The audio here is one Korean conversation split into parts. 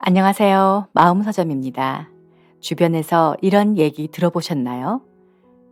안녕하세요. 마음서점입니다. 주변에서 이런 얘기 들어보셨나요?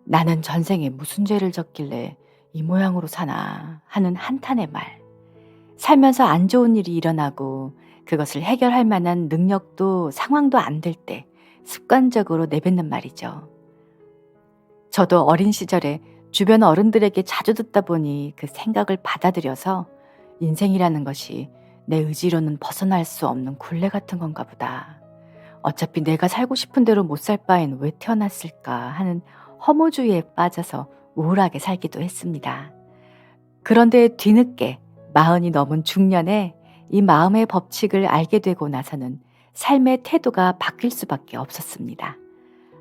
나는 전생에 무슨 죄를 졌길래 이 모양으로 사나 하는 한탄의 말. 살면서 안 좋은 일이 일어나고 그것을 해결할 만한 능력도 상황도 안 될 때 습관적으로 내뱉는 말이죠. 저도 어린 시절에 주변 어른들에게 자주 듣다 보니 그 생각을 받아들여서 인생이라는 것이 내 의지로는 벗어날 수 없는 굴레 같은 건가 보다. 어차피 내가 살고 싶은 대로 못 살 바엔 왜 태어났을까 하는 허무주의에 빠져서 우울하게 살기도 했습니다. 그런데 뒤늦게 마흔이 넘은 중년에 이 마음의 법칙을 알게 되고 나서는 삶의 태도가 바뀔 수밖에 없었습니다.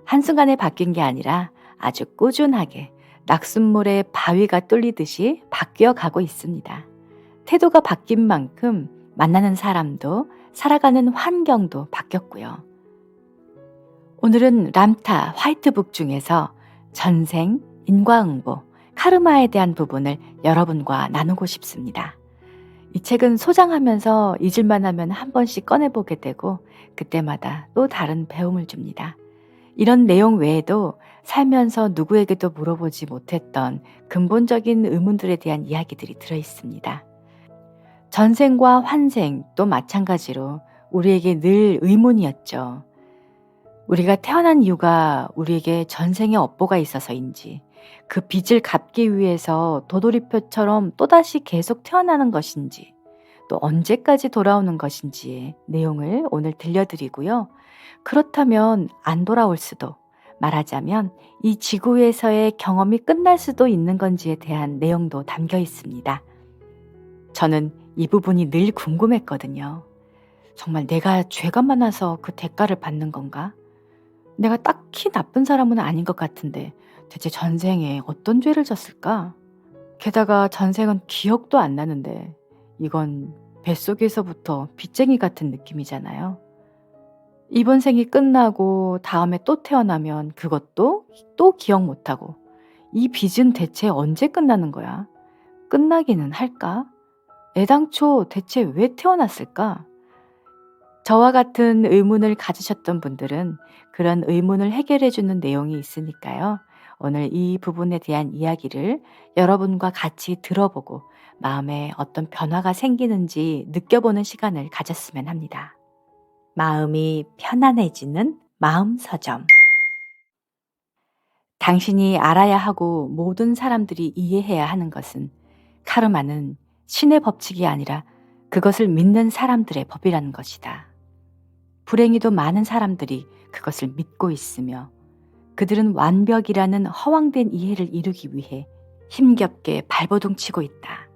한순간에 바뀐 게 아니라 아주 꾸준하게 낙숫물에 바위가 뚫리듯이 바뀌어 가고 있습니다. 태도가 바뀐 만큼 만나는 사람도 살아가는 환경도 바뀌었고요. 오늘은 람타 화이트북 중에서 전생, 인과응보, 카르마에 대한 부분을 여러분과 나누고 싶습니다. 이 책은 소장하면서 잊을만 하면 한 번씩 꺼내보게 되고 그때마다 또 다른 배움을 줍니다. 이런 내용 외에도 살면서 누구에게도 물어보지 못했던 근본적인 의문들에 대한 이야기들이 들어 있습니다. 전생과 환생 또 마찬가지로 우리에게 늘 의문이었죠. 우리가 태어난 이유가 우리에게 전생의 업보가 있어서인지 그 빚을 갚기 위해서 도돌이표처럼 또다시 계속 태어나는 것인지 또 언제까지 돌아오는 것인지의 내용을 오늘 들려드리고요. 그렇다면 안 돌아올 수도, 말하자면 이 지구에서의 경험이 끝날 수도 있는 건지에 대한 내용도 담겨 있습니다. 저는 이 부분이 늘 궁금했거든요. 정말 내가 죄가 많아서 그 대가를 받는 건가? 내가 딱히 나쁜 사람은 아닌 것 같은데 대체 전생에 어떤 죄를 졌을까? 게다가 전생은 기억도 안 나는데 이건 뱃속에서부터 빚쟁이 같은 느낌이잖아요. 이번 생이 끝나고 다음에 또 태어나면 그것도 또 기억 못하고 이 빚은 대체 언제 끝나는 거야? 끝나기는 할까? 애당초 대체 왜 태어났을까? 저와 같은 의문을 가지셨던 분들은 그런 의문을 해결해 주는 내용이 있으니까요. 오늘 이 부분에 대한 이야기를 여러분과 같이 들어보고 마음에 어떤 변화가 생기는지 느껴보는 시간을 가졌으면 합니다. 마음이 편안해지는 마음 서점. 당신이 알아야 하고 모든 사람들이 이해해야 하는 것은 카르마는 신의 법칙이 아니라 그것을 믿는 사람들의 법이라는 것이다. 불행히도 많은 사람들이 그것을 믿고 있으며 그들은 완벽이라는 허황된 이해를 이루기 위해 힘겹게 발버둥 치고 있다.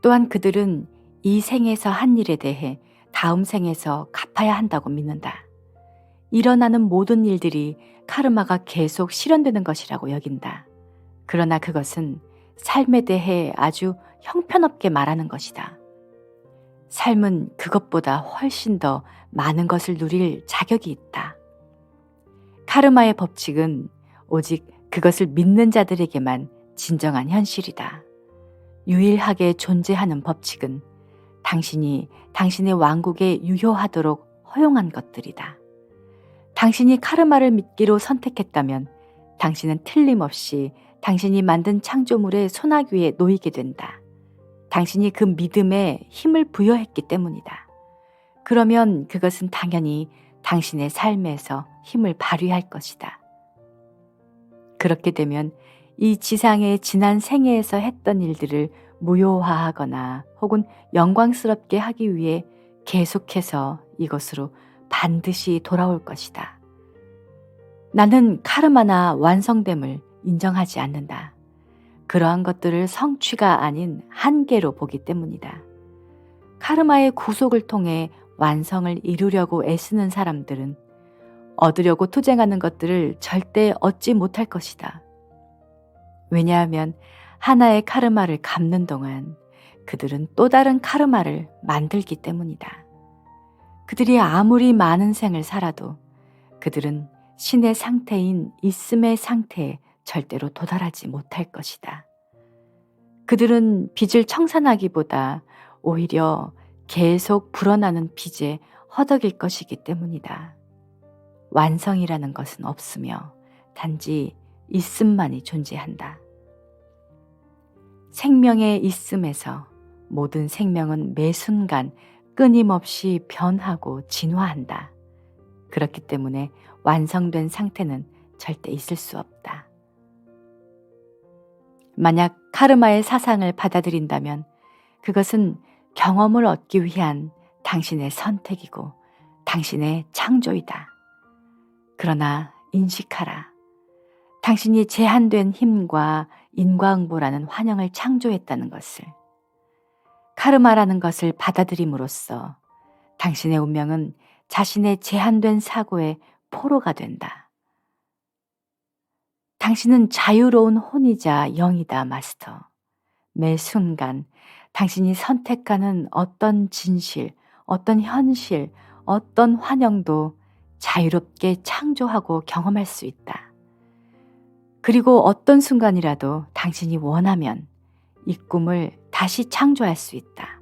또한 그들은 이 생에서 한 일에 대해 다음 생에서 갚아야 한다고 믿는다. 일어나는 모든 일들이 카르마가 계속 실현되는 것이라고 여긴다. 그러나 그것은 삶에 대해 아주 형편없게 말하는 것이다. 삶은 그것보다 훨씬 더 많은 것을 누릴 자격이 있다. 카르마의 법칙은 오직 그것을 믿는 자들에게만 진정한 현실이다. 유일하게 존재하는 법칙은 당신이 당신의 왕국에 유효하도록 허용한 것들이다. 당신이 카르마를 믿기로 선택했다면 당신은 틀림없이 당신이 만든 창조물의 소나귀에 놓이게 된다. 당신이 그 믿음에 힘을 부여했기 때문이다. 그러면 그것은 당연히 당신의 삶에서 힘을 발휘할 것이다. 그렇게 되면 이 지상의 지난 생애에서 했던 일들을 무효화하거나 혹은 영광스럽게 하기 위해 계속해서 이것으로 반드시 돌아올 것이다. 나는 카르마나 완성됨을 인정하지 않는다. 그러한 것들을 성취가 아닌 한계로 보기 때문이다. 카르마의 구속을 통해 완성을 이루려고 애쓰는 사람들은 얻으려고 투쟁하는 것들을 절대 얻지 못할 것이다. 왜냐하면 하나의 카르마를 갚는 동안 그들은 또 다른 카르마를 만들기 때문이다. 그들이 아무리 많은 생을 살아도 그들은 신의 상태인 있음의 상태에 절대로 도달하지 못할 것이다. 그들은 빚을 청산하기보다 오히려 계속 불어나는 빚에 허덕일 것이기 때문이다. 완성이라는 것은 없으며 단지 있음만이 존재한다. 생명의 있음에서 모든 생명은 매 순간 끊임없이 변하고 진화한다. 그렇기 때문에 완성된 상태는 절대 있을 수 없다. 만약 카르마의 사상을 받아들인다면 그것은 경험을 얻기 위한 당신의 선택이고 당신의 창조이다. 그러나 인식하라. 당신이 제한된 힘과 인과응보라는 환영을 창조했다는 것을. 카르마라는 것을 받아들임으로써 당신의 운명은 자신의 제한된 사고의 포로가 된다. 당신은 자유로운 혼이자 영이다, 마스터. 매 순간 당신이 선택하는 어떤 진실, 어떤 현실, 어떤 환영도 자유롭게 창조하고 경험할 수 있다. 그리고 어떤 순간이라도 당신이 원하면 이 꿈을 다시 창조할 수 있다.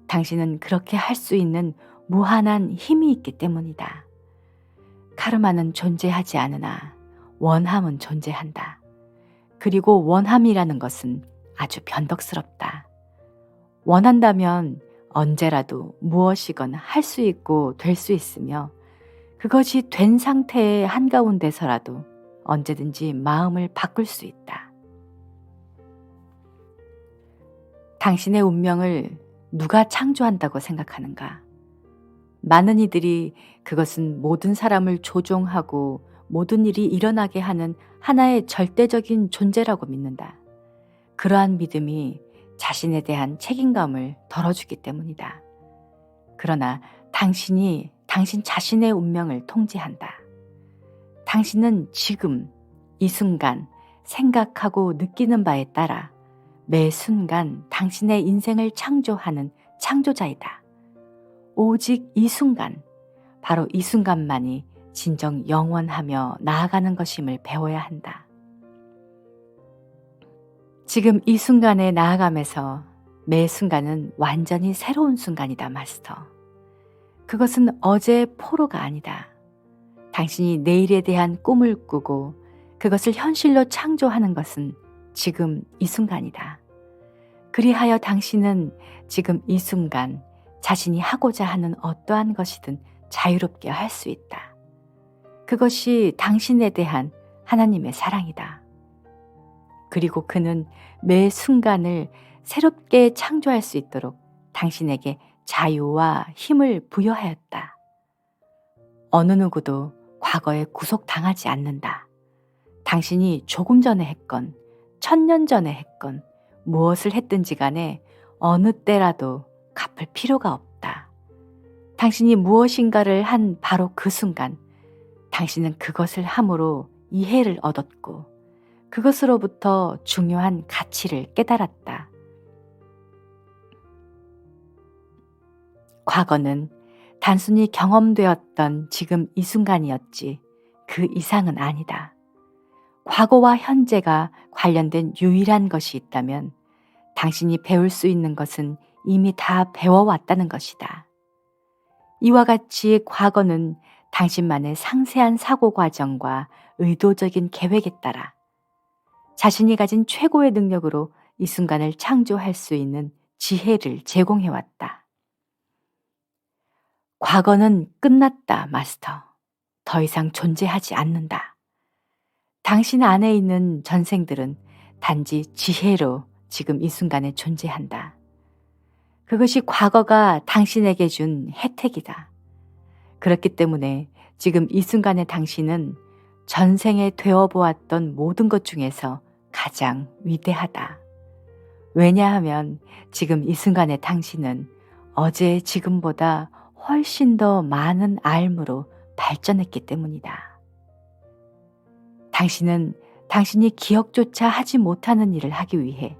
당신은 그렇게 할 수 있는 무한한 힘이 있기 때문이다. 카르마는 존재하지 않으나 원함은 존재한다. 그리고 원함이라는 것은 아주 변덕스럽다. 원한다면 언제라도 무엇이건 할 수 있고 될 수 있으며 그것이 된 상태의 한가운데서라도 언제든지 마음을 바꿀 수 있다. 당신의 운명을 누가 창조한다고 생각하는가? 많은 이들이 그것은 모든 사람을 조종하고 모든 일이 일어나게 하는 하나의 절대적인 존재라고 믿는다. 그러한 믿음이 자신에 대한 책임감을 덜어주기 때문이다. 그러나 당신이 당신 자신의 운명을 통제한다. 당신은 지금 이 순간 생각하고 느끼는 바에 따라 매 순간 당신의 인생을 창조하는 창조자이다. 오직 이 순간, 바로 이 순간만이 진정 영원하며 나아가는 것임을 배워야 한다. 지금 이 순간에 나아가면서 매 순간은 완전히 새로운 순간이다, 마스터. 그것은 어제의 포로가 아니다. 당신이 내일에 대한 꿈을 꾸고 그것을 현실로 창조하는 것은 지금 이 순간이다. 그리하여 당신은 지금 이 순간 자신이 하고자 하는 어떠한 것이든 자유롭게 할 수 있다. 그것이 당신에 대한 하나님의 사랑이다. 그리고 그는 매 순간을 새롭게 창조할 수 있도록 당신에게 자유와 힘을 부여하였다. 어느 누구도 과거에 구속당하지 않는다. 당신이 조금 전에 했건 1000년 전에 했건 무엇을 했든지 간에 어느 때라도 갚을 필요가 없다. 당신이 무엇인가를 한 바로 그 순간 당신은 그것을 함으로 이해를 얻었고 그것으로부터 중요한 가치를 깨달았다. 과거는 단순히 경험되었던 지금 이 순간이었지 그 이상은 아니다. 과거와 현재가 관련된 유일한 것이 있다면 당신이 배울 수 있는 것은 이미 다 배워왔다는 것이다. 이와 같이 과거는 당신만의 상세한 사고 과정과 의도적인 계획에 따라 자신이 가진 최고의 능력으로 이 순간을 창조할 수 있는 지혜를 제공해왔다. 과거는 끝났다, 마스터. 더 이상 존재하지 않는다. 당신 안에 있는 전생들은 단지 지혜로 지금 이 순간에 존재한다. 그것이 과거가 당신에게 준 혜택이다. 그렇기 때문에 지금 이 순간의 당신은 전생에 되어보았던 모든 것 중에서 가장 위대하다. 왜냐하면 지금 이 순간의 당신은 어제의 지금보다 훨씬 더 많은 알므로 발전했기 때문이다. 당신은 당신이 기억조차 하지 못하는 일을 하기 위해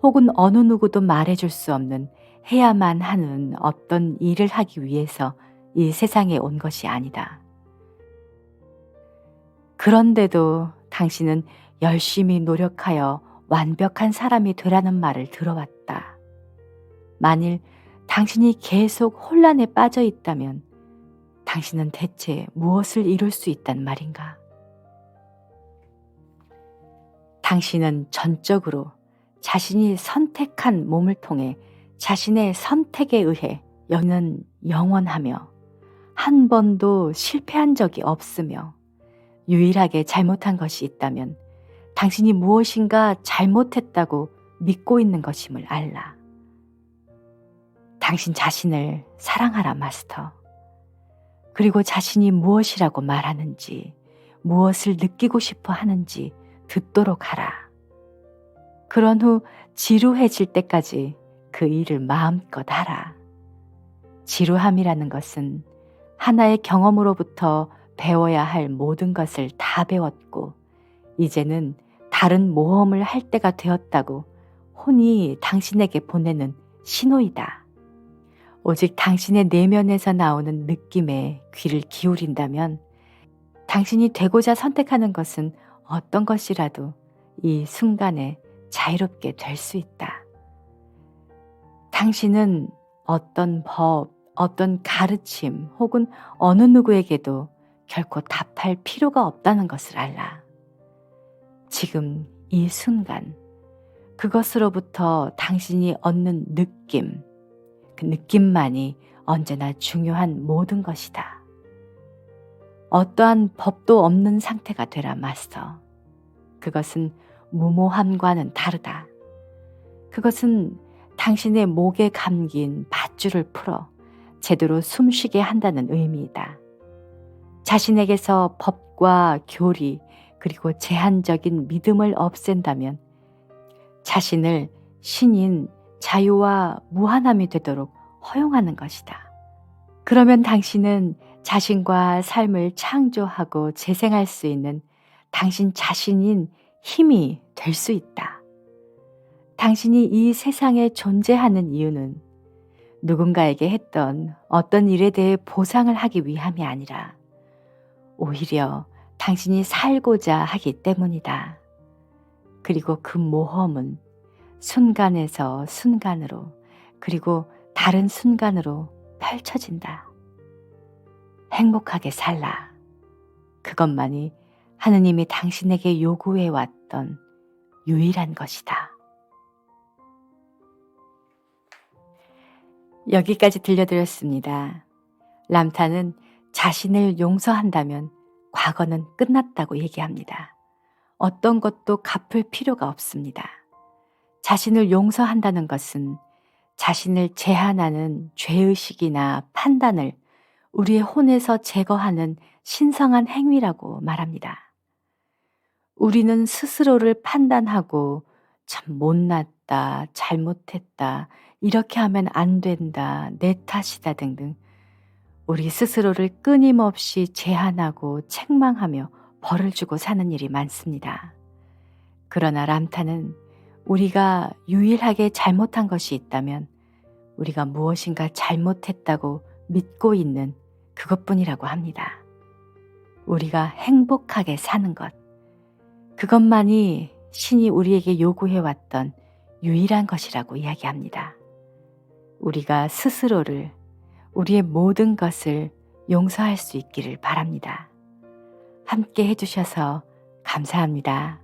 혹은 어느 누구도 말해줄 수 없는 해야만 하는 어떤 일을 하기 위해서 이 세상에 온 것이 아니다. 그런데도 당신은 열심히 노력하여 완벽한 사람이 되라는 말을 들어왔다. 만일 당신이 계속 혼란에 빠져 있다면 당신은 대체 무엇을 이룰 수 있단 말인가? 당신은 전적으로 자신이 선택한 몸을 통해 자신의 선택에 의해 여는 영원하며 한 번도 실패한 적이 없으며 유일하게 잘못한 것이 있다면 당신이 무엇인가 잘못했다고 믿고 있는 것임을 알라. 당신 자신을 사랑하라, 마스터. 그리고 자신이 무엇이라고 말하는지, 무엇을 느끼고 싶어 하는지 듣도록 하라. 그런 후 지루해질 때까지 그 일을 마음껏 하라. 지루함이라는 것은 하나의 경험으로부터 배워야 할 모든 것을 다 배웠고 이제는 다른 모험을 할 때가 되었다고 혼이 당신에게 보내는 신호이다. 오직 당신의 내면에서 나오는 느낌에 귀를 기울인다면 당신이 되고자 선택하는 것은 어떤 것이라도 이 순간에 자유롭게 될 수 있다. 당신은 어떤 법, 어떤 가르침 혹은 어느 누구에게도 결코 답할 필요가 없다는 것을 알라. 지금 이 순간 그것으로부터 당신이 얻는 느낌, 그 느낌만이 언제나 중요한 모든 것이다. 어떠한 법도 없는 상태가 되라, 마스터. 그것은 무모함과는 다르다. 그것은 당신의 목에 감긴 밧줄을 풀어 제대로 숨쉬게 한다는 의미이다. 자신에게서 법과 교리 그리고 제한적인 믿음을 없앤다면 자신을 신인 자유와 무한함이 되도록 허용하는 것이다. 그러면 당신은 자신과 삶을 창조하고 재생할 수 있는 당신 자신인 힘이 될 수 있다. 당신이 이 세상에 존재하는 이유는 누군가에게 했던 어떤 일에 대해 보상을 하기 위함이 아니라 오히려 당신이 살고자 하기 때문이다. 그리고 그 모험은 순간에서 순간으로 그리고 다른 순간으로 펼쳐진다. 행복하게 살라. 그것만이 하느님이 당신에게 요구해 왔던 유일한 것이다. 여기까지 들려드렸습니다. 람탄은 자신을 용서한다면 과거는 끝났다고 얘기합니다. 어떤 것도 갚을 필요가 없습니다. 자신을 용서한다는 것은 자신을 제한하는 죄의식이나 판단을 우리의 혼에서 제거하는 신성한 행위라고 말합니다. 우리는 스스로를 판단하고 참 못났다, 잘못했다, 이렇게 하면 안 된다, 내 탓이다 등등 우리 스스로를 끊임없이 제한하고 책망하며 벌을 주고 사는 일이 많습니다. 그러나 람탄은 우리가 유일하게 잘못한 것이 있다면 우리가 무엇인가 잘못했다고 믿고 있는 그것뿐이라고 합니다. 우리가 행복하게 사는 것, 그것만이 신이 우리에게 요구해왔던 유일한 것이라고 이야기합니다. 우리가 스스로를, 우리의 모든 것을 용서할 수 있기를 바랍니다. 함께 해주셔서 감사합니다.